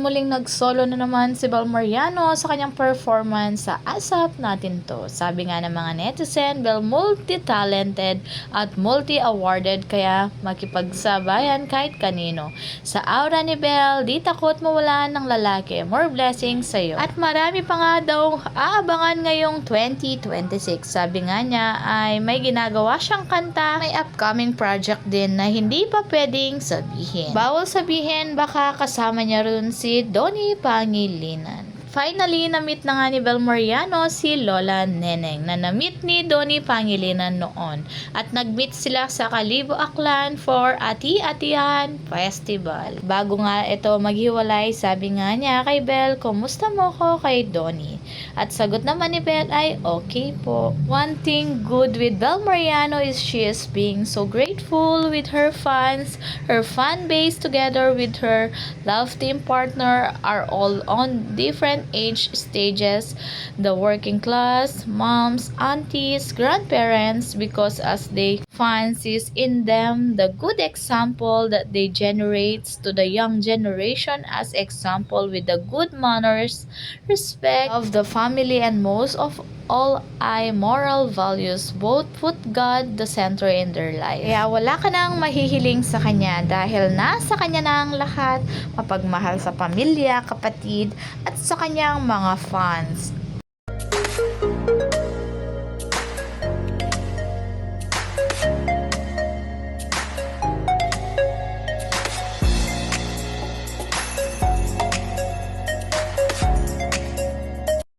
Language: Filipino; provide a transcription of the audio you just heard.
muling nag-solo na naman si Bel Mariano sa kanyang performance sa ASAP Natin To. Sabi nga ng mga netizen, Bel multi-talented at multi-awarded kaya makipagsabayan kahit kanino. Sa aura ni Bel, di takot mawalan ng lalaki. More blessings sa'yo. At marami pa nga daw aabangan ngayong 2026. Sabi nga niya ay may ginagawa siyang kanta, may upcoming project din na hindi pa pwedeng sabihin. Bawal sabihin, baka kasama niya rin si Donnie Pangilinan. Finally, na-meet na nga ni Bel Mariano si Lola Neneng na na-meet ni Donnie Pangilinan noon. At nag-meet sila sa Kalibo Aklan for Ati-Atihan Festival. Bago nga ito maghiwalay, sabi nga niya kay Bel, kumusta mo ko kay Donnie? At sagot naman ni Bel ay okay po. One thing good with Bel Mariano is she is being so grateful with her fans, her fan base together with her love team partner are all on different age stages, the working class, moms, aunties, grandparents, because as they fans sees in them the good example that they generates to the young generation as example with the good manners, respect of the family, and most of all ay moral values, both put God the center in their life. Kaya wala ka nang mahihiling sa kanya dahil nasa kanya na ang lahat, mapagmahal sa pamilya, kapatid, at sa kanyang mga fans.